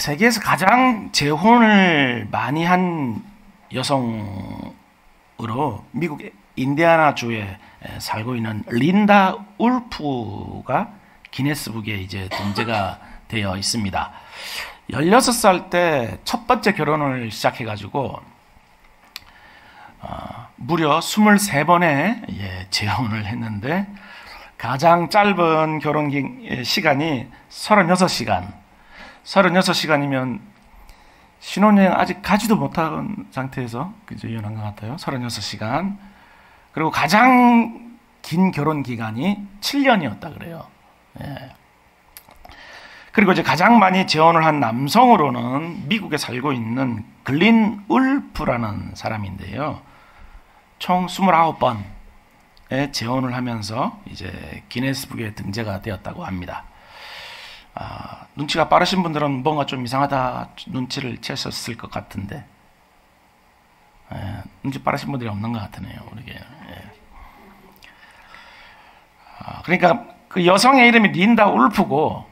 세계에서 가장 재혼을 많이 한 여성으로 미국 인디애나주에 살고 있는 린다 울프가 기네스북에 이제 등재가 되어 있습니다. 16살 때 첫 번째 결혼을 시작해가지고 무려 23번의 재혼을 했는데 가장 짧은 결혼 시간이 36시간. 36시간이면 신혼여행 아직 가지도 못한 상태에서 이혼한 것 같아요. 36시간. 그리고 가장 긴 결혼 기간이 7년이었다 그래요. 예. 그리고 이제 가장 많이 재혼을 한 남성으로는 미국에 살고 있는 글린 울프라는 사람인데요. 총 29번의 재혼을 하면서 이제 기네스북에 등재가 되었다고 합니다. 눈치가 빠르신 분들은 뭔가 좀 이상하다 눈치를 채셨을 것 같은데, 눈치 빠르신 분들이 없는 것 같으네요. 우리게. 그러니까 그 여성의 이름이 린다 울프고,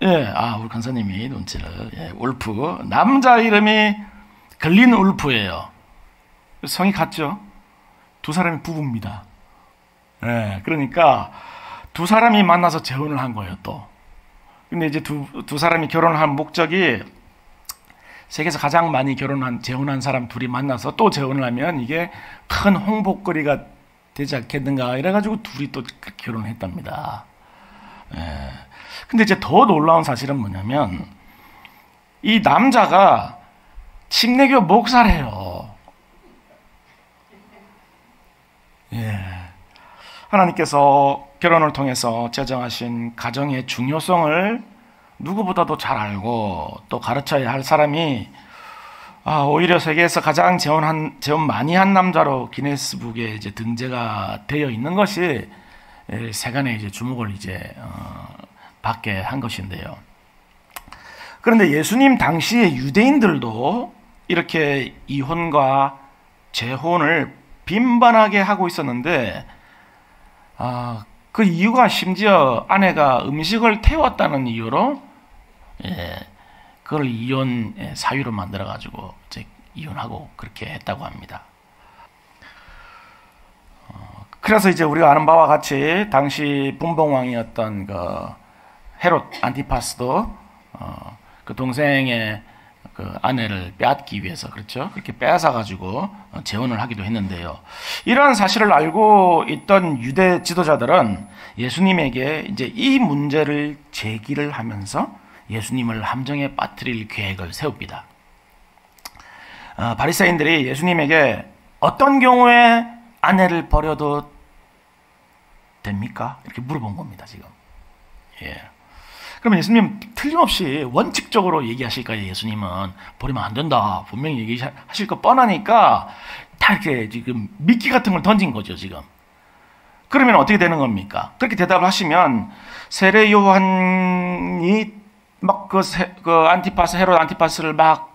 우리 간사님이 눈치를, 울프. 남자 이름이 글린 울프예요. 성이 같죠? 두 사람이 부부입니다. 그러니까 두 사람이 만나서 재혼을 한 거예요, 또. 근데 이제 두 사람이 결혼을 한 목적이 세계에서 가장 많이 재혼한 사람 둘이 만나서 또 재혼을 하면 이게 큰 홍보거리가 되지 않겠는가 이래가지고 둘이 또 결혼했답니다. 근데 이제 더 놀라운 사실은 뭐냐면 이 남자가 침례교 목사래요. 하나님께서 결혼을 통해서 제정하신 가정의 중요성을 누구보다도 잘 알고 또 가르쳐야 할 사람이 오히려 세계에서 가장 재혼 많이 한 남자로 기네스북에 이제 등재가 되어 있는 것이 세간의 이제 주목을 이제 받게 한 것인데요. 그런데 예수님 당시의 유대인들도 이렇게 이혼과 재혼을 빈번하게 하고 있었는데 그 이유가 심지어 아내가 음식을 태웠다는 이유로 그걸 이혼 사유로 만들어 가지고 이제 이혼하고 그렇게 했다고 합니다. 그래서 이제 우리가 아는 바와 같이 당시 분봉왕이었던 그 헤롯 안티파스도 그 동생의 그 아내를 빼앗기 위해서 그렇게 빼앗아 가지고 재혼을 하기도 했는데요. 이러한 사실을 알고 있던 유대 지도자들은 예수님에게 이제 이 문제를 제기를 하면서 예수님을 함정에 빠뜨릴 계획을 세웁니다. 바리새인들이 예수님에게 어떤 경우에 아내를 버려도 됩니까? 이렇게 물어본 겁니다, 지금. 그러면 예수님 틀림없이 원칙적으로 얘기하실 거예요. 예수님은 버리면 안 된다 분명히 얘기하실 거 뻔하니까 다 이렇게 지금 미끼 같은 걸 던진 거죠, 지금. 그러면 어떻게 되는 겁니까? 그렇게 대답을 하시면 세례 요한이 막 헤롯 안티파스를 막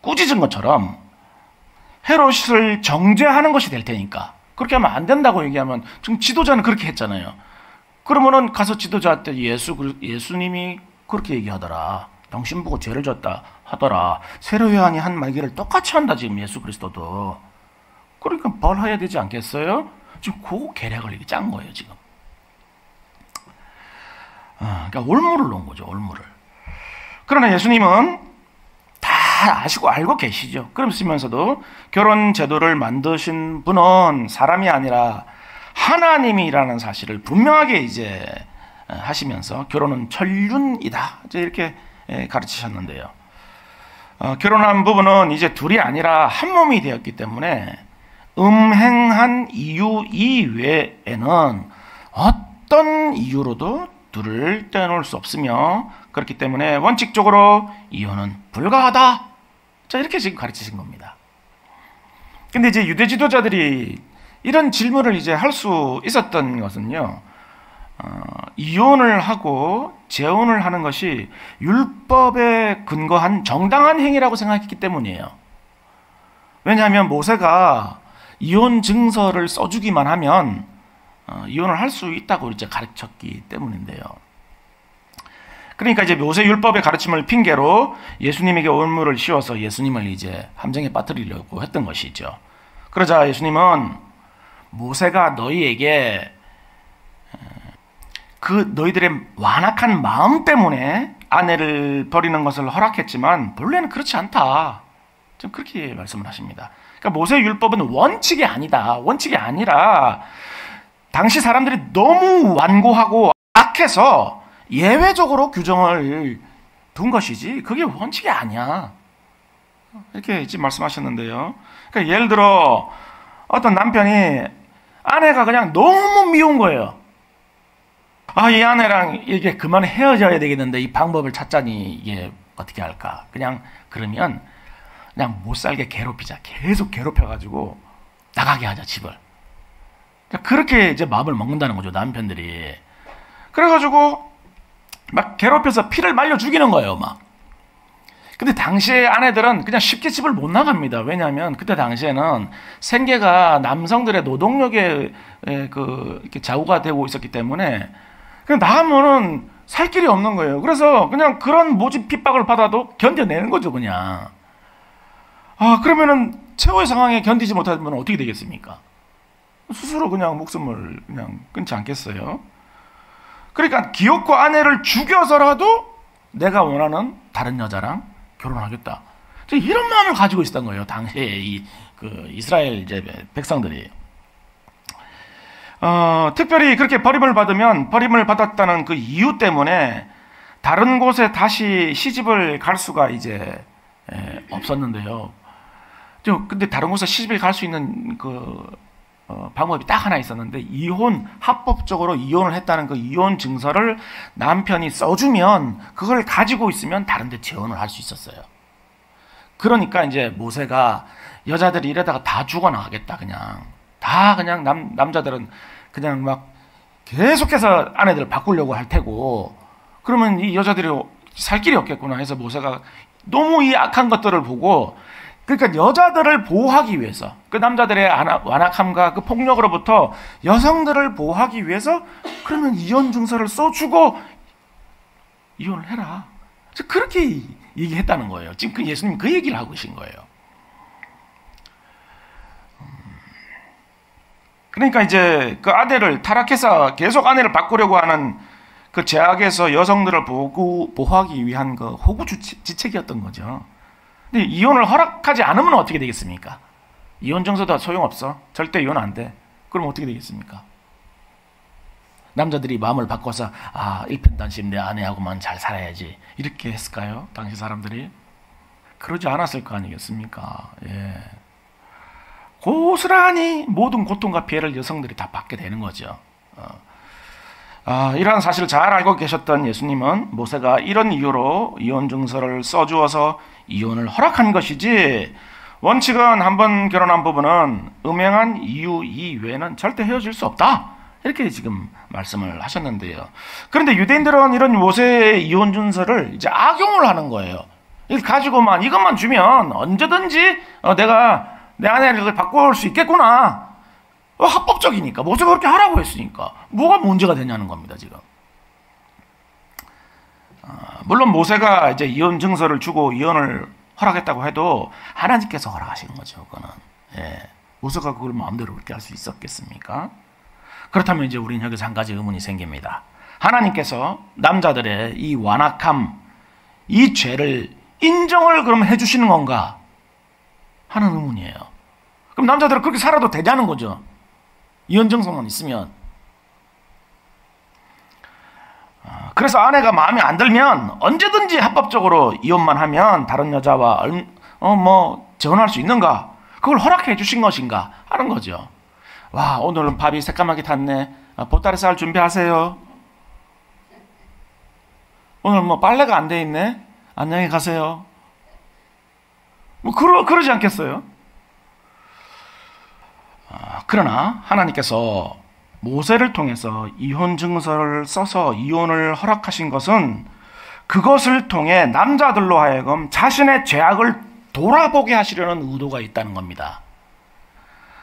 꾸짖은 것처럼 헤롯을 정죄하는 것이 될 테니까 그렇게 하면 안 된다고 얘기하면 지금 지도자는 그렇게 했잖아요. 그러면은 가서 지도자한테 예수님이 그렇게 얘기하더라. 당신 보고 죄를 졌다 하더라. 세례 요한이 한 말기를 똑같이 한다, 지금 예수 그리스도도. 그러니까 벌해야 되지 않겠어요? 지금 그 계략을 이렇게 짠 거예요, 지금. 그러니까 올무를 놓은 거죠, 올무를. 그러나 예수님은 다 아시고 알고 계시죠. 그러면서도 결혼 제도를 만드신 분은 사람이 아니라 하나님이라는 사실을 분명하게 이제 하시면서 결혼은 천륜이다 이렇게 가르치셨는데요. 결혼한 부부는 이제 둘이 아니라 한 몸이 되었기 때문에 음행한 이유 이외에는 어떤 이유로도 둘을 떼어놓을 수 없으며 그렇기 때문에 원칙적으로 이혼은 불가하다. 자, 이렇게 지금 가르치신 겁니다. 근데 이제 유대 지도자들이 이런 질문을 이제 할 수 있었던 것은요, 이혼을 하고 재혼을 하는 것이 율법에 근거한 정당한 행위라고 생각했기 때문이에요. 왜냐하면 모세가 이혼 증서를 써주기만 하면 이혼을 할 수 있다고 이제 가르쳤기 때문인데요. 그러니까 이제 모세 율법의 가르침을 핑계로 예수님에게 올무를 씌워서 예수님을 이제 함정에 빠뜨리려고 했던 것이죠. 그러자 예수님은 모세가 너희에게 그 너희들의 완악한 마음 때문에 아내를 버리는 것을 허락했지만 본래는 그렇지 않다. 좀 그렇게 말씀을 하십니다. 그러니까 모세 율법은 원칙이 아니다. 원칙이 아니라 당시 사람들이 너무 완고하고 악해서 예외적으로 규정을 둔 것이지 그게 원칙이 아니야. 이렇게 이제 말씀하셨는데요. 그러니까 예를 들어 어떤 남편이 아내가 그냥 너무 미운 거예요. 아, 이 아내랑 이게 그만 헤어져야 되겠는데 이 방법을 찾자니 이게 어떻게 할까? 그냥 그러면 그냥 못 살게 괴롭히자. 계속 괴롭혀가지고 나가게 하자, 집을. 그렇게 이제 마음을 먹는다는 거죠, 남편들이. 그래가지고 막 괴롭혀서 피를 말려 죽이는 거예요, 막. 근데 당시에 아내들은 그냥 쉽게 집을 못 나갑니다. 왜냐하면 그때 당시에는 생계가 남성들의 노동력에 이렇게 좌우가 되고 있었기 때문에 그냥 나가면은 살 길이 없는 거예요. 그래서 그냥 그런 모진 핍박을 받아도 견뎌내는 거죠, 그냥. 아, 그러면은 최후의 상황에 견디지 못하면 어떻게 되겠습니까? 스스로 그냥 목숨을 그냥 끊지 않겠어요? 그러니까 기어코 아내를 죽여서라도 내가 원하는 다른 여자랑 결혼하겠다. 이런 마음을 가지고 있었던 거예요, 당시에 이스라엘 이제 백성들이. 특별히 그렇게 버림을 받았다는 그 이유 때문에 다른 곳에 다시 시집을 갈 수가 이제 없었는데요. 근데 다른 곳에 시집을 갈 수 있는 방법이 딱 하나 있었는데, 합법적으로 이혼을 했다는 그 이혼 증서를 남편이 써주면 그걸 가지고 있으면 다른 데 재혼을 할 수 있었어요. 그러니까 이제 모세가 여자들이 이러다가 다 죽어나가겠다, 그냥 남자들은 그냥 막 계속해서 아내들을 바꾸려고 할 테고, 그러면 이 여자들이 살 길이 없겠구나 해서 모세가 너무 이 악한 것들을 보고, 그러니까 여자들을 보호하기 위해서, 그 남자들의 완악함과 그 폭력으로부터 여성들을 보호하기 위해서 그러면 이혼 증서를 써주고 이혼을 해라. 그렇게 얘기했다는 거예요. 지금 예수님 그 얘기를 하고 계신 거예요. 그러니까 이제 그 아내를 타락해서 계속 아내를 바꾸려고 하는 그 제약에서 여성들을 보호하기 위한 그 호구지책이었던 거죠. 근데 이혼을 허락하지 않으면 어떻게 되겠습니까? 이혼 증서도 소용없어. 절대 이혼 안 돼. 그럼 어떻게 되겠습니까? 남자들이 마음을 바꿔서 일편단심 내 아내하고만 잘 살아야지 이렇게 했을까요? 당시 사람들이? 그러지 않았을 거 아니겠습니까? 예. 고스란히 모든 고통과 피해를 여성들이 다 받게 되는 거죠. 이러한 사실을 잘 알고 계셨던 예수님은 모세가 이런 이유로 이혼 증서를 써주어서 이혼을 허락한 것이지, 원칙은 한 번 결혼한 부부는 음행한 이유 이외에는 절대 헤어질 수 없다, 이렇게 지금 말씀을 하셨는데요. 그런데 유대인들은 이런 모세의 이혼 증서를 이제 악용을 하는 거예요. 이걸 가지고만 이것만 주면 언제든지 내가 내 아내를 바꿀 수 있겠구나. 합법적이니까. 모세가 그렇게 하라고 했으니까 뭐가 문제가 되냐는 겁니다, 지금. 물론 모세가 이제 이혼 증서를 주고 이혼을 허락했다고 해도 하나님께서 허락하시는 거죠, 그거는. 예. 모세가 그걸 마음대로 그렇게 할 수 있었겠습니까? 그렇다면 이제 우리는 여기서 한 가지 의문이 생깁니다. 하나님께서 남자들의 이 완악함, 이 죄를 인정을 그럼 해주시는 건가 하는 의문이에요. 그럼 남자들은 그렇게 살아도 되냐는 거죠, 이혼 증서만 있으면. 그래서 아내가 마음에 안 들면 언제든지 합법적으로 이혼만 하면 다른 여자와 재혼할 수 있는가, 그걸 허락해 주신 것인가 하는 거죠. 와, 오늘은 밥이 새까맣게 탔네. 보따리쌀 준비하세요. 오늘 빨래가 안 돼 있네. 안녕히 가세요. 그러지 않겠어요? 그러나 하나님께서 모세를 통해서 이혼 증서를 써서 이혼을 허락하신 것은 그것을 통해 남자들로 하여금 자신의 죄악을 돌아보게 하시려는 의도가 있다는 겁니다.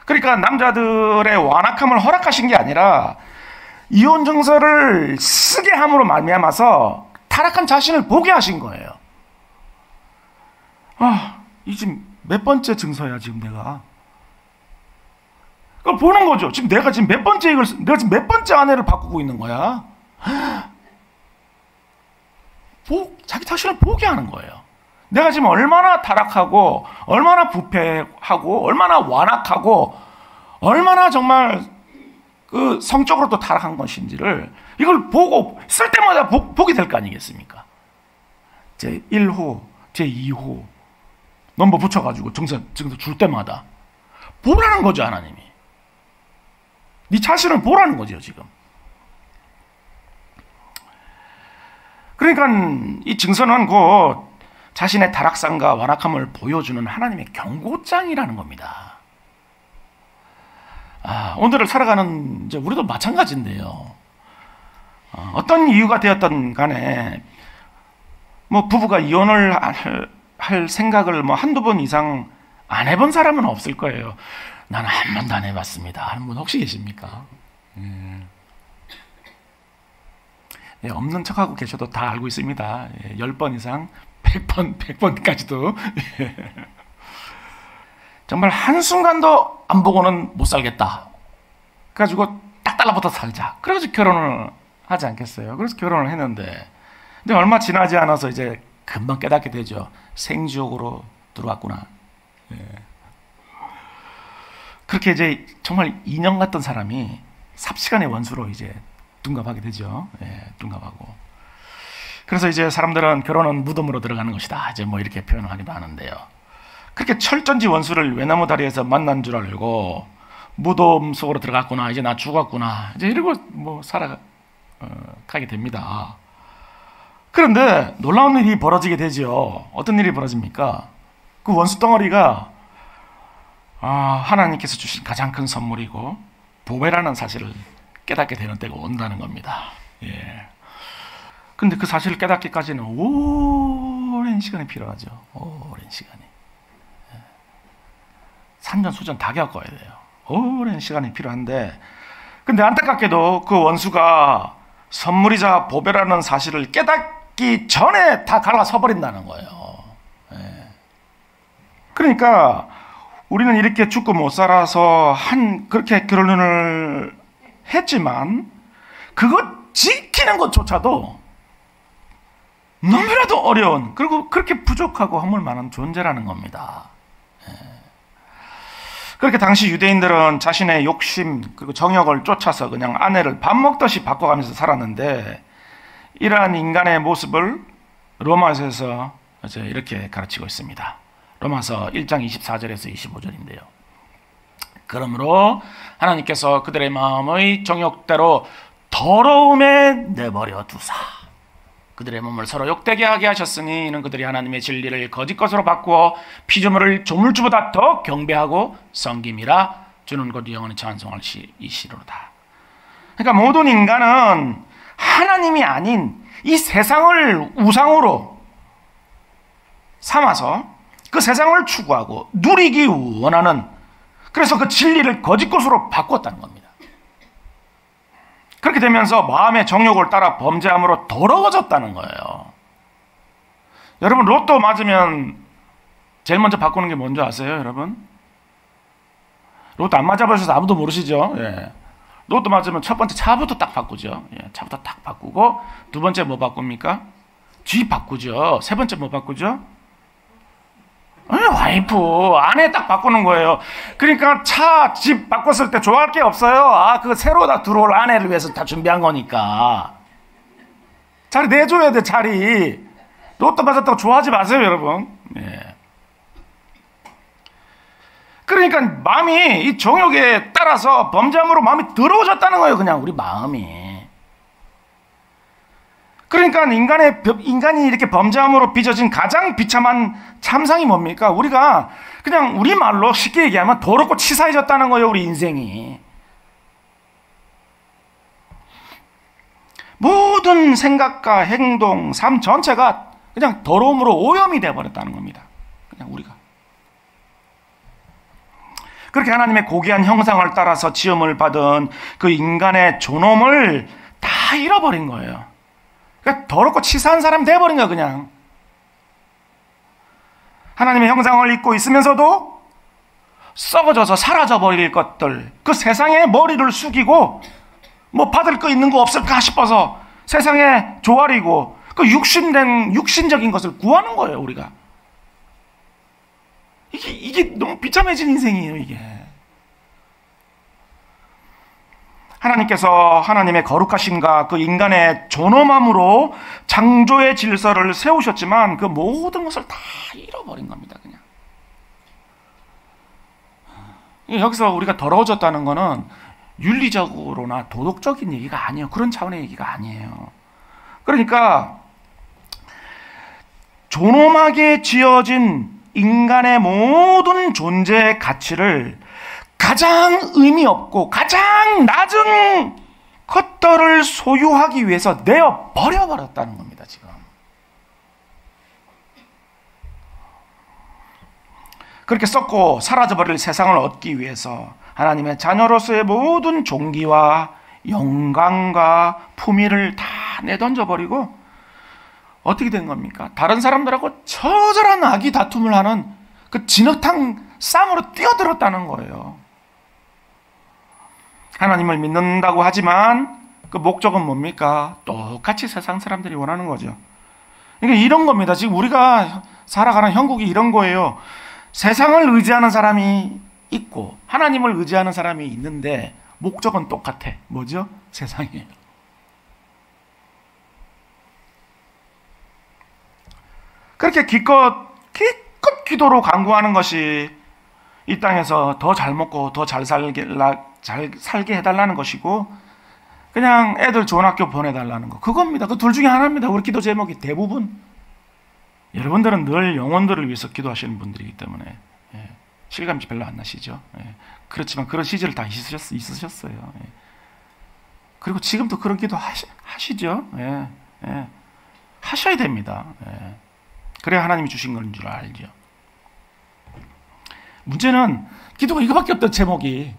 그러니까 남자들의 완악함을 허락하신 게 아니라 이혼 증서를 쓰게 함으로 말미암아서 타락한 자신을 보게 하신 거예요. 이 지금 몇 번째 증서야, 지금 내가. 그걸 보는 거죠. 지금 내가 지금 내가 지금 몇 번째 아내를 바꾸고 있는 거야. 자기 자신을 보게 하는 거예요. 내가 지금 얼마나 타락하고, 얼마나 부패하고, 얼마나 완악하고, 얼마나 정말 그 성적으로 또 타락한 것인지를 이걸 보고 쓸 때마다 보게 될 거 아니겠습니까? 제 1호, 제 2호 넘버 붙여가지고 증서 줄 때마다 보라는 거죠, 하나님이. 네 자신을 보라는 거죠, 지금. 그러니까 이 증서는 곧 자신의 타락상과 완악함을 보여주는 하나님의 경고장이라는 겁니다. 오늘을 살아가는 이제 우리도 마찬가지인데요. 어떤 이유가 되었던 간에 뭐 부부가 이혼을 할 생각을 뭐 한두 번 이상 안 해본 사람은 없을 거예요. 나는 한 번도 안 해봤습니다 하는 분 혹시 계십니까? 예, 없는 척하고 계셔도 다 알고 있습니다. 10번 이상, 100번까지도. 정말 한순간도 안 보고는 못 살겠다. 그래가지고 딱 달라붙어 살자. 그래서 결혼을 하지 않겠어요? 그래서 결혼을 했는데, 근데 얼마 지나지 않아서 이제 금방 깨닫게 되죠. 생지옥으로 들어왔구나. 예. 그렇게 이제 정말 인형 같던 사람이 삽시간의 원수로 이제 둔갑하게 되죠. 예, 둔갑하고. 그래서 이제 사람들은 결혼은 무덤으로 들어가는 것이다. 이제 뭐 이렇게 표현을 하기도 하는데요. 그렇게 철전지 원수를 외나무 다리에서 만난 줄 알고 무덤 속으로 들어갔구나. 이제 나 죽었구나. 이제 이러고 뭐 살아가게 됩니다. 그런데 놀라운 일이 벌어지게 되죠. 어떤 일이 벌어집니까? 그 원수 덩어리가 하나님께서 주신 가장 큰 선물이고 보배라는 사실을 깨닫게 되는 때가 온다는 겁니다. 예. 근데 그 사실을 깨닫기까지는 오랜 시간이 필요하죠. 오랜 시간이. 예. 산전수전 다 겪어야 돼요. 오랜 시간이 필요한데, 근데 안타깝게도 그 원수가 선물이자 보배라는 사실을 깨닫기 전에 다 갈아서 버린다는 거예요. 예. 그러니까 우리는 이렇게 죽고 못 살아서 그렇게 결혼을 했지만 그것 지키는 것조차도 너무나도 어려운, 그리고 그렇게 부족하고 허물 많은 존재라는 겁니다. 그렇게 당시 유대인들은 자신의 욕심 그리고 정욕을 쫓아서 그냥 아내를 밥 먹듯이 바꿔가면서 살았는데, 이러한 인간의 모습을 로마서에서 이제 이렇게 가르치고 있습니다. 로마서 1장 24절에서 25절인데요. 그러므로 하나님께서 그들의 마음의 정욕대로 더러움에 내버려 두사 그들의 몸을 서로 욕되게 하게 하셨으니, 이는 그들이 하나님의 진리를 거짓 것으로 바꾸어 피조물을 조물주보다 더 경배하고 섬김이라. 주는 곧 영원히 찬송할 이시로다. 그러니까 모든 인간은 하나님이 아닌 이 세상을 우상으로 삼아서 그 세상을 추구하고 누리기 원하는, 그래서 그 진리를 거짓 것으로 바꿨다는 겁니다. 그렇게 되면서 마음의 정욕을 따라 범죄함으로 더러워졌다는 거예요. 여러분, 로또 맞으면 제일 먼저 바꾸는 게 뭔지 아세요, 여러분? 로또 안 맞아보셔서 아무도 모르시죠? 예. 로또 맞으면 첫 번째 차부터 딱 바꾸죠. 예, 차부터 딱 바꾸고, 두 번째 뭐 바꿉니까? 쥐 바꾸죠. 세 번째 뭐 바꾸죠? 와이프, 아내 딱 바꾸는 거예요. 그러니까 차, 집 바꿨을 때 좋아할 게 없어요. 그거 새로 다 들어올 아내를 위해서 다 준비한 거니까. 자리 내줘야 돼, 자리. 로또 맞았다고 좋아하지 마세요, 여러분. 예. 그러니까 마음이 이 정욕에 따라서 범죄함으로 마음이 더러워졌다는 거예요, 그냥 우리 마음이. 그러니까 인간이 이렇게 범죄함으로 빚어진 가장 비참한 참상이 뭡니까? 우리가 그냥 우리 말로 쉽게 얘기하면 더럽고 치사해졌다는 거예요, 우리 인생이. 모든 생각과 행동, 삶 전체가 그냥 더러움으로 오염이 되어버렸다는 겁니다. 그냥 우리가. 그렇게 하나님의 고귀한 형상을 따라서 지음을 받은 그 인간의 존엄을 다 잃어버린 거예요. 그러니까 더럽고 치사한 사람 돼버린 거야 그냥. 하나님의 형상을 입고 있으면서도 썩어져서 사라져버릴 것들, 그 세상에 머리를 숙이고 뭐 받을 거 있는 거 없을까 싶어서 세상에 조아리고 그 육신적인 것을 구하는 거예요 우리가. 이게 너무 비참해진 인생이에요 이게. 하나님께서 하나님의 거룩하심과 그 인간의 존엄함으로 창조의 질서를 세우셨지만 그 모든 것을 다 잃어버린 겁니다 그냥. 여기서 우리가 더러워졌다는 것은 윤리적으로나 도덕적인 얘기가 아니에요. 그런 차원의 얘기가 아니에요. 그러니까 존엄하게 지어진 인간의 모든 존재의 가치를 가장 의미 없고 가장 낮은 것들을 소유하기 위해서 내어 버려버렸다는 겁니다 지금. 그렇게 썩고 사라져버릴 세상을 얻기 위해서 하나님의 자녀로서의 모든 종기와 영광과 품위를 다 내던져버리고 어떻게 된 겁니까? 다른 사람들하고 처절한 악의 다툼을 하는 그 진흙탕 쌈으로 뛰어들었다는 거예요. 하나님을 믿는다고 하지만 그 목적은 뭡니까? 똑같이 세상 사람들이 원하는 거죠. 그러니까 이런 겁니다. 지금 우리가 살아가는 형국이 이런 거예요. 세상을 의지하는 사람이 있고 하나님을 의지하는 사람이 있는데 목적은 똑같아. 뭐죠? 세상이에요. 그렇게 기껏 기도로 간구하는 것이 이 땅에서 더 잘 먹고 더 잘 살게 해달라는 것이고 그냥 애들 좋은 학교 보내달라는 거 그겁니다. 그 둘 중에 하나입니다. 우리 기도 제목이 대부분. 여러분들은 늘 영혼들을 위해서 기도하시는 분들이기 때문에 실감이 별로 안 나시죠. 그렇지만 그런 시절을 다 있으셨어요. 그리고 지금도 그런 기도 하시죠. 하셔야 됩니다. 그래야 하나님이 주신 건 줄 알죠. 문제는 기도가 이거밖에 없던 제목이.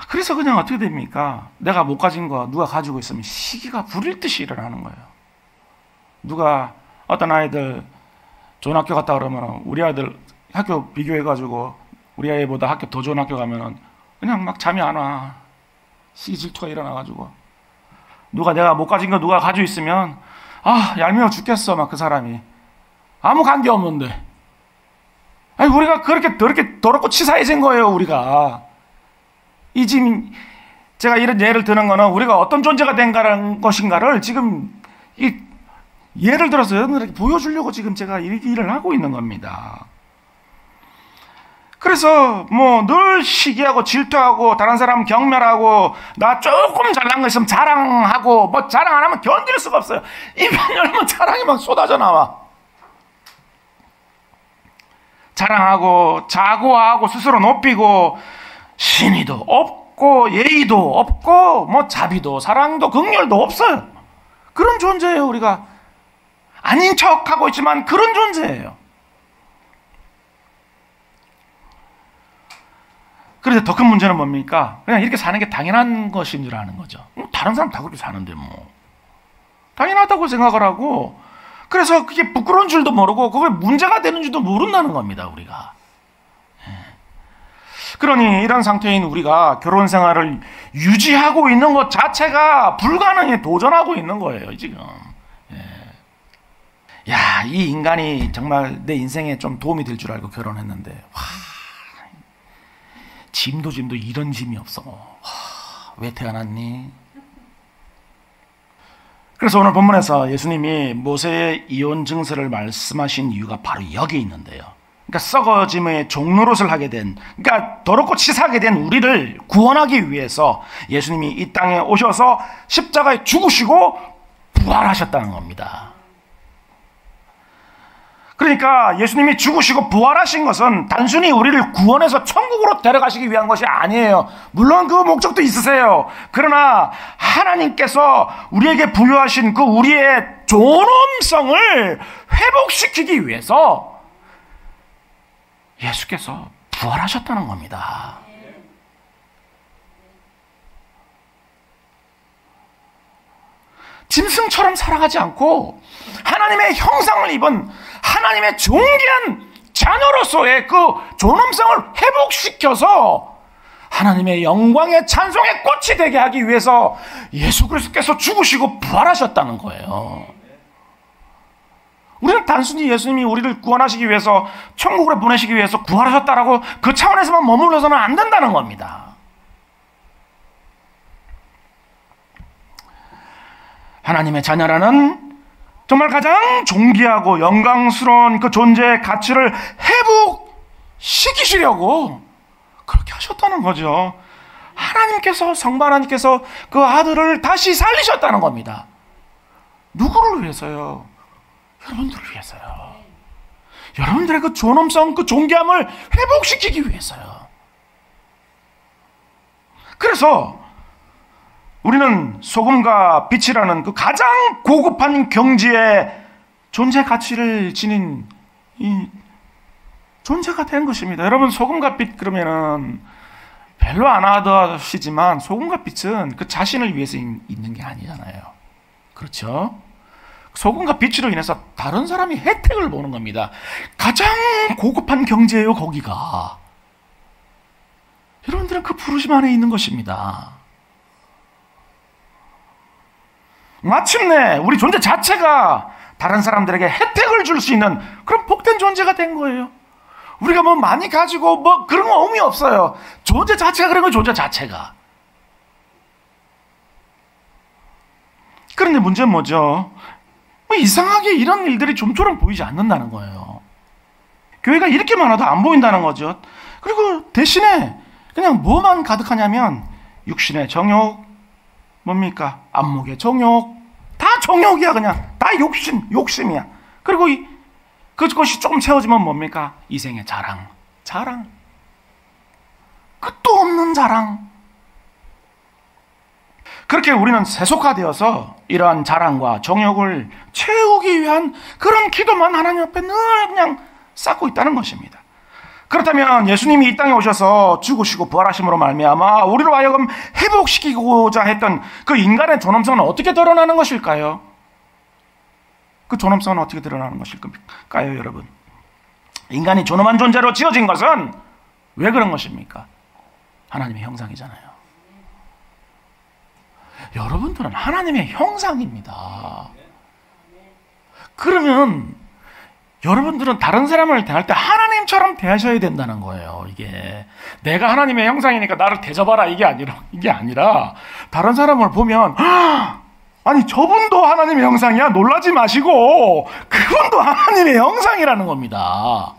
그래서 그냥 어떻게 됩니까? 내가 못 가진 거 누가 가지고 있으면 시기가 부릴 듯이 일어나는 거예요. 누가 어떤 아이들 좋은 학교 갔다 그러면 우리 아이들 학교 비교해가지고 우리 아이보다 학교 더 좋은 학교 가면은 그냥 막 잠이 안 와. 시기 질투가 일어나가지고 누가 내가 못 가진 거 누가 가지고 있으면 얄미워 죽겠어 막 그 사람이 아무 관계 없는데 아니 우리가 그렇게 더럽고 치사해진 거예요 우리가. 이 지금 제가 이런 예를 드는 거는 우리가 어떤 존재가 된 것인가를 지금 이 예를 들어서 여러분들에게 보여주려고 지금 제가 이 일을 하고 있는 겁니다. 그래서 뭐 늘 시기하고 질투하고 다른 사람 경멸하고 나 조금 잘난 거 있으면 자랑하고 뭐 자랑 안 하면 견딜 수가 없어요. 입만 열면 자랑이 막 쏟아져 나와. 자랑하고 자고하고 스스로 높이고 신의도 없고 예의도 없고 뭐 자비도 사랑도 긍휼도 없어요. 그런 존재예요. 우리가 아닌 척하고 있지만 그런 존재예요. 그런데 더 큰 문제는 뭡니까? 그냥 이렇게 사는 게 당연한 것인 줄 아는 거죠. 다른 사람 다 그렇게 사는데 뭐 당연하다고 생각을 하고 그래서 그게 부끄러운 줄도 모르고 그게 문제가 되는 줄도 모른다는 겁니다. 우리가. 그러니 이런 상태인 우리가 결혼 생활을 유지하고 있는 것 자체가 불가능에 도전하고 있는 거예요 지금. 야, 이 인간이 정말 내 인생에 좀 도움이 될 줄 알고 결혼했는데 와, 짐도 이런 짐이 없어. 와, 왜 태어났니? 그래서 오늘 본문에서 예수님이 모세의 이혼 증서를 말씀하신 이유가 바로 여기 있는데요. 그러니까 썩어짐의 종노릇을 하게 된, 그러니까 더럽고 치사하게 된 우리를 구원하기 위해서 예수님이 이 땅에 오셔서 십자가에 죽으시고 부활하셨다는 겁니다. 그러니까 예수님이 죽으시고 부활하신 것은 단순히 우리를 구원해서 천국으로 데려가시기 위한 것이 아니에요. 물론 그 목적도 있으세요. 그러나 하나님께서 우리에게 부여하신 그 우리의 존엄성을 회복시키기 위해서 예수께서 부활하셨다는 겁니다. 짐승처럼 살아가지 않고 하나님의 형상을 입은 하나님의 존귀한 자녀로서의 그 존엄성을 회복시켜서 하나님의 영광의 찬송의 꽃이 되게 하기 위해서 예수 그리스도께서 죽으시고 부활하셨다는 거예요. 우리는 단순히 예수님이 우리를 구원하시기 위해서 천국으로 보내시기 위해서 구원하셨다라고 그 차원에서만 머물러서는 안 된다는 겁니다. 하나님의 자녀라는 정말 가장 존귀하고 영광스러운 그 존재의 가치를 회복시키시려고 그렇게 하셨다는 거죠. 하나님께서, 성부 하나님께서 그 아들을 다시 살리셨다는 겁니다. 누구를 위해서요? 여러분들을 위해서요. 여러분들의 그 존엄성, 그 존귀함을 회복시키기 위해서요. 그래서 우리는 소금과 빛이라는 그 가장 고급한 경지의 존재 가치를 지닌 이 존재가 된 것입니다. 여러분, 소금과 빛 그러면은 별로 안 하시지만 소금과 빛은 그 자신을 위해서 있는 게 아니잖아요. 그렇죠? 소금과 빛으로 인해서 다른 사람이 혜택을 보는 겁니다. 가장 고급한 경지예요, 거기가. 여러분들은 그 부르심 안에 있는 것입니다. 마침내 우리 존재 자체가 다른 사람들에게 혜택을 줄 수 있는 그런 복된 존재가 된 거예요. 우리가 뭐 많이 가지고 뭐 그런 거 의미 없어요. 존재 자체가 그런 거예요, 존재 자체가. 그런데 문제는 뭐죠? 뭐 이상하게 이런 일들이 좀처럼 보이지 않는다는 거예요. 교회가 이렇게 많아도 안 보인다는 거죠. 그리고 대신에 그냥 뭐만 가득하냐면 육신의 정욕, 뭡니까? 안목의 정욕, 다 정욕이야. 그냥 다 욕심이야. 그리고 그것이 조금 채워지면 뭡니까? 이생의 자랑, 끝도 없는 자랑. 그렇게 우리는 세속화되어서 이러한 자랑과 정욕을 채우기 위한 그런 기도만 하나님 앞에 늘 그냥 쌓고 있다는 것입니다. 그렇다면 예수님이 이 땅에 오셔서 죽으시고 부활하심으로 말미암아 우리로 하여금 회복시키고자 했던 그 인간의 존엄성은 어떻게 드러나는 것일까요? 그 존엄성은 어떻게 드러나는 것일까요, 여러분? 인간이 존엄한 존재로 지어진 것은 왜 그런 것입니까? 하나님의 형상이잖아요. 여러분들은 하나님의 형상입니다. 그러면 여러분들은 다른 사람을 대할 때 하나님처럼 대하셔야 된다는 거예요. 이게 내가 하나님의 형상이니까 나를 대접하라 이게 아니라 다른 사람을 보면 아니 저분도 하나님의 형상이야 놀라지 마시고 그분도 하나님의 형상이라는 겁니다.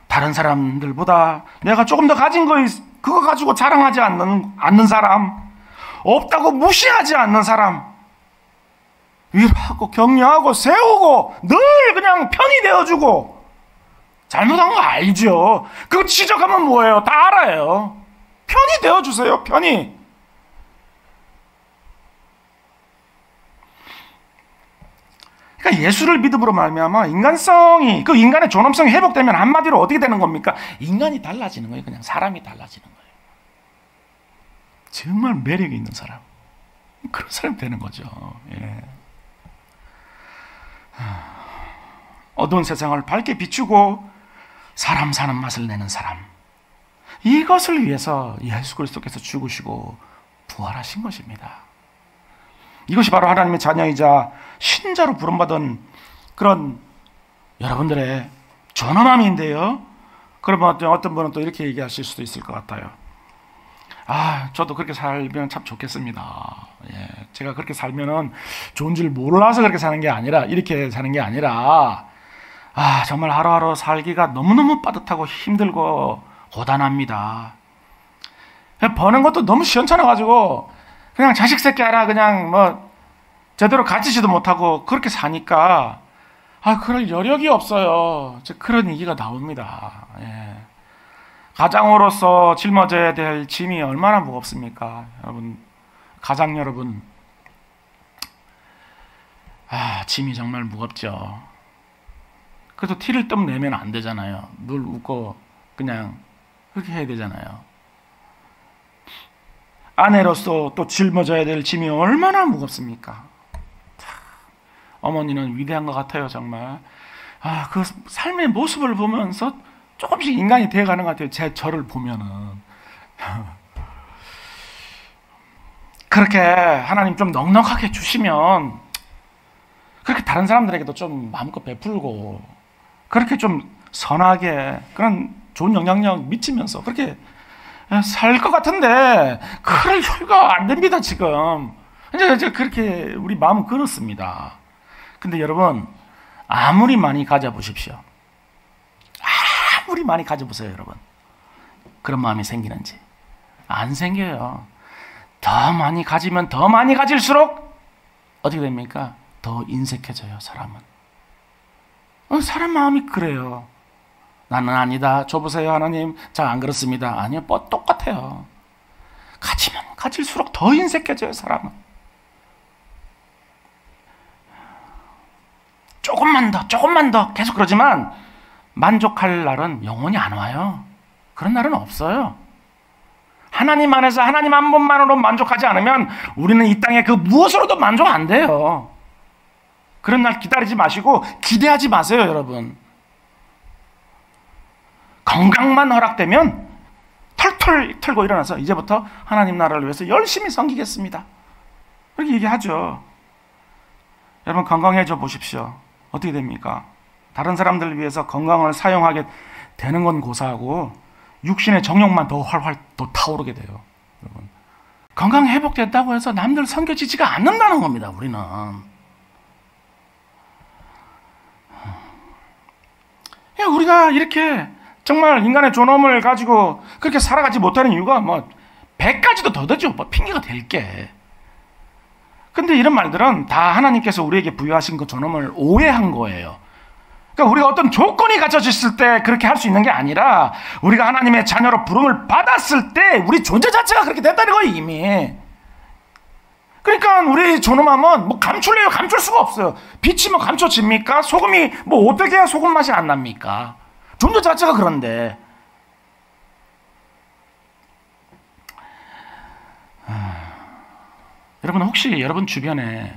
다른 사람들보다 내가 조금 더 가진 거 그거 가지고 자랑하지 않는 사람, 없다고 무시하지 않는 사람 위로하고 격려하고 세우고 늘 그냥 편이 되어주고, 잘못한 거 알죠. 그거 지적하면 뭐예요? 다 알아요. 편이 되어주세요. 편이. 그러니까 예수를 믿음으로 말미암아 인간성이, 그 인간의 존엄성이 회복되면 한마디로 어떻게 되는 겁니까? 인간이 달라지는 거예요. 그냥 사람이 달라지는 거예요. 정말 매력이 있는 사람, 그런 사람이 되는 거죠. 예. 어두운 세상을 밝게 비추고 사람 사는 맛을 내는 사람, 이것을 위해서 예수 그리스도께서 죽으시고 부활하신 것입니다. 이것이 바로 하나님의 자녀이자 신자로 부름받은 그런 여러분들의 존엄함인데요. 그러면 어떤 분은 또 이렇게 얘기하실 수도 있을 것 같아요. 저도 그렇게 살면 참 좋겠습니다. 예, 제가 그렇게 살면은 좋은 줄 몰라서 그렇게 사는 게 아니라, 이렇게 사는 게 아니라, 정말 하루하루 살기가 너무너무 빠듯하고 힘들고 고단합니다. 버는 것도 너무 시원찮아가지고 그냥 자식 새끼 하나 그냥 뭐 제대로 가지지도 못하고 그렇게 사니까 그럴 여력이 없어요. 그런 얘기가 나옵니다. 예. 가장으로서 짊어져야 될 짐이 얼마나 무겁습니까? 여러분, 가장 여러분, 짐이 정말 무겁죠. 그래도 티를 좀 내면 안 되잖아요. 늘 웃고 그냥 그렇게 해야 되잖아요. 아내로서 또 짊어져야 될 짐이 얼마나 무겁습니까? 어머니는 위대한 것 같아요, 정말. 그 삶의 모습을 보면서 조금씩 인간이 되어가는 것 같아요. 저를 보면은. 그렇게 하나님 좀 넉넉하게 주시면 그렇게 다른 사람들에게도 좀 마음껏 베풀고 그렇게 좀 선하게 그런 좋은 영향력 미치면서 그렇게 살 것 같은데 그럴 여유가 안 됩니다, 지금. 이제 그렇게 우리 마음은 그렇습니다. 근데 여러분, 아무리 많이 가져보십시오. 아무리 많이 가져보세요, 여러분. 그런 마음이 생기는지. 안 생겨요. 더 많이 가지면 더 많이 가질수록 어떻게 됩니까? 더 인색해져요, 사람은. 사람 마음이 그래요. 나는 아니다. 줘보세요, 하나님. 자, 안 그렇습니다. 아니요, 똑같아요. 가지면 가질수록 더 인색해져요, 사람은. 조금만 더 계속 그러지만 만족할 날은 영원히 안 와요. 그런 날은 없어요. 하나님 안에서 하나님 한 분만으로 만족하지 않으면 우리는 이 땅에 그 무엇으로도 만족 안 돼요. 그런 날 기다리지 마시고 기대하지 마세요, 여러분. 건강만 허락되면 털털 털고 일어나서 이제부터 하나님 나라를 위해서 열심히 섬기겠습니다. 그렇게 얘기하죠. 여러분, 건강해져 보십시오. 어떻게 됩니까? 다른 사람들을 위해서 건강을 사용하게 되는 건 고사하고 육신의 정욕만 더 활활 더 타오르게 돼요. 여러분, 건강 회복됐다고 해서 남들 섬겨지지가 않는다는 겁니다. 우리는 우리가 이렇게 정말 인간의 존엄을 가지고 그렇게 살아가지 못하는 이유가 100가지도 더 되죠. 핑계가 될 게. 근데 이런 말들은 다 하나님께서 우리에게 부여하신 그 존엄을 오해한 거예요. 그러니까 우리가 어떤 조건이 갖춰졌을 때 그렇게 할 수 있는 게 아니라 우리가 하나님의 자녀로 부름을 받았을 때 우리 존재 자체가 그렇게 됐다는 거예요, 이미. 그러니까 우리 존엄함은 감출래요? 감출 수가 없어요. 빛이 감춰집니까? 소금이 어떻게 해야 소금 맛이 안 납니까? 존재 자체가 그런데. 여러분, 혹시 여러분 주변에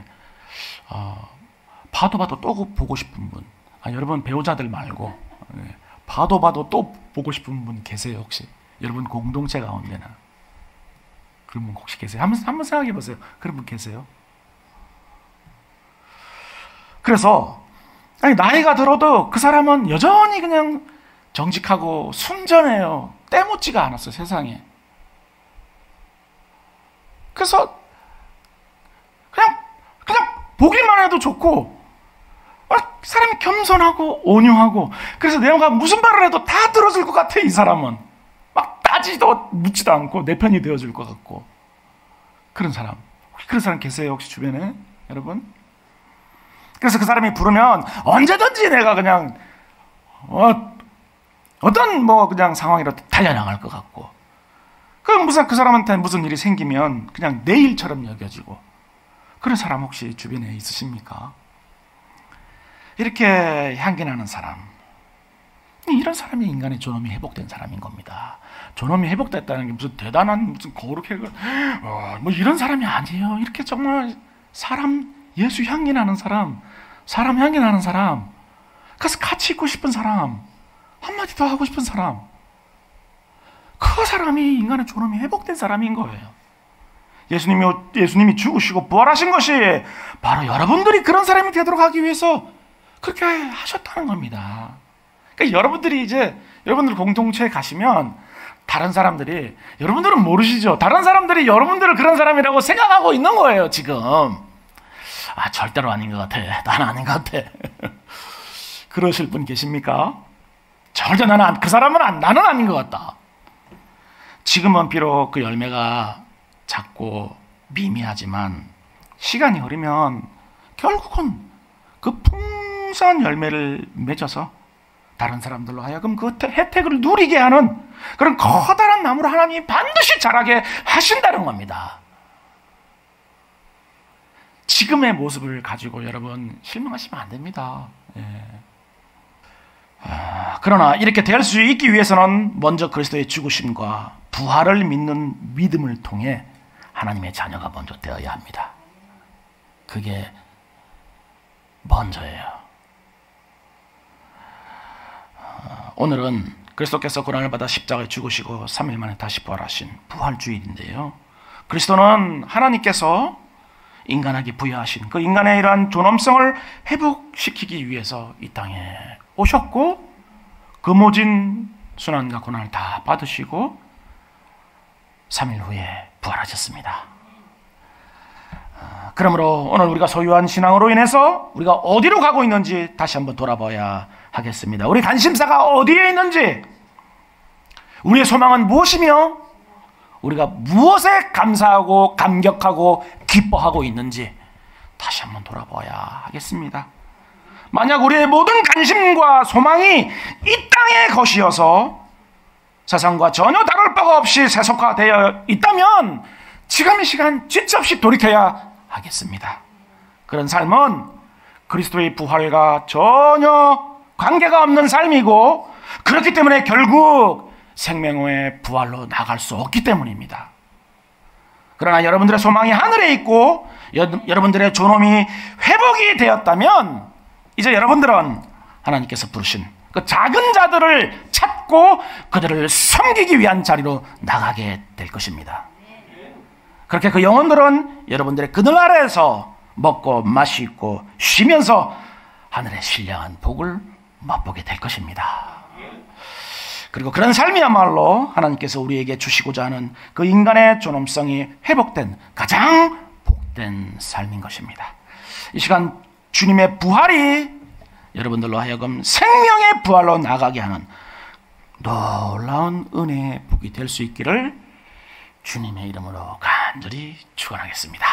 봐도 또 보고 싶은 분, 여러분 배우자들 말고 봐도 또 보고 싶은 분 계세요, 혹시? 여러분 공동체 가운데나 그런 분 혹시 계세요? 한번 생각해 보세요. 그런 분 계세요? 그래서 나이가 들어도 그 사람은 여전히 그냥 정직하고 순전해요. 때묻지가 않았어요, 세상에. 그래서 그냥 보기만 해도 좋고, 사람이 겸손하고 온유하고, 그래서 내가 무슨 말을 해도 다 들어줄 것 같아, 이 사람은. 따지도 묻지도 않고 내 편이 되어줄 것 같고. 그런 사람. 혹시 그런 사람 계세요, 혹시 주변에? 여러분? 그래서 그 사람이 부르면 언제든지 내가 그냥 어떤 그냥 상황이라도 달려나갈 것 같고, 그 사람한테 무슨 일이 생기면 그냥 내 일처럼 여겨지고. 그런 사람 혹시 주변에 있으십니까? 이렇게 향기나는 사람, 이런 사람이 인간의 존엄이 회복된 사람인 겁니다. 존엄이 회복됐다는 게 무슨 대단한 무슨 거룩해 이런 사람이 아니에요. 이렇게 정말 예수 향기 나는 사람, 사람 향기 나는 사람, 가서 같이 있고 싶은 사람, 한마디 더 하고 싶은 사람, 그 사람이 인간의 존엄이 회복된 사람인 거예요. 예수님이 죽으시고 부활하신 것이 바로 여러분들이 그런 사람이 되도록 하기 위해서 그렇게 하셨다는 겁니다. 그러니까 여러분들 공동체에 가시면 다른 사람들이, 여러분들은 모르시죠? 다른 사람들이 여러분들을 그런 사람이라고 생각하고 있는 거예요, 지금. 절대로 아닌 것 같아. 나는 아닌 것 같아. 그러실 분 계십니까? 절대 나는 아닌 것 같다. 지금은 비록 그 열매가 작고 미미하지만 시간이 흐르면 결국은 그 풍성한 열매를 맺어서 다른 사람들로 하여금 그 혜택을 누리게 하는 그런 커다란 나무를 하나님이 반드시 자라게 하신다는 겁니다. 지금의 모습을 가지고 여러분 실망하시면 안 됩니다. 그러나 이렇게 될 수 있기 위해서는 먼저 그리스도의 죽으심과 부활을 믿는 믿음을 통해 하나님의 자녀가 먼저 되어야 합니다. 그게 먼저예요. 오늘은 그리스도께서 고난을 받아 십자가에 죽으시고 3일 만에 다시 부활하신 부활주일인데요. 그리스도는 하나님께서 인간에게 부여하신 그 인간의 이러한 존엄성을 회복시키기 위해서 이 땅에 오셨고 그 모진 순환과 고난을 다 받으시고 3일 후에 부활하셨습니다. 그러므로 오늘 우리가 소유한 신앙으로 인해서 우리가 어디로 가고 있는지 다시 한번 돌아봐야 하겠습니다. 우리 관심사가 어디에 있는지, 우리의 소망은 무엇이며 우리가 무엇에 감사하고 감격하고 기뻐하고 있는지 다시 한번 돌아봐야 하겠습니다. 만약 우리의 모든 관심과 소망이 이 땅의 것이어서 세상과 전혀 다를 바가 없이 세속화되어 있다면 지금 이 시간 쥐잡시 돌이켜야 하겠습니다. 그런 삶은 그리스도의 부활과 전혀 관계가 없는 삶이고, 그렇기 때문에 결국 생명의 부활로 나갈 수 없기 때문입니다. 그러나 여러분들의 소망이 하늘에 있고 여러분들의 존엄이 회복이 되었다면 이제 여러분들은 하나님께서 부르신 그 작은 자들을 찾고 그들을 섬기기 위한 자리로 나가게 될 것입니다. 그렇게 그 영혼들은 여러분들의 그늘 아래에서 먹고 마시고 쉬면서 하늘의 신령한 복을 맛보게 될 것입니다. 그리고 그런 삶이야말로 하나님께서 우리에게 주시고자 하는 그 인간의 존엄성이 회복된 가장 복된 삶인 것입니다. 이 시간 주님의 부활이 여러분들로 하여금 생명의 부활로 나가게 하는 놀라운 은혜의 복이 될 수 있기를 주님의 이름으로 간절히 축원하겠습니다.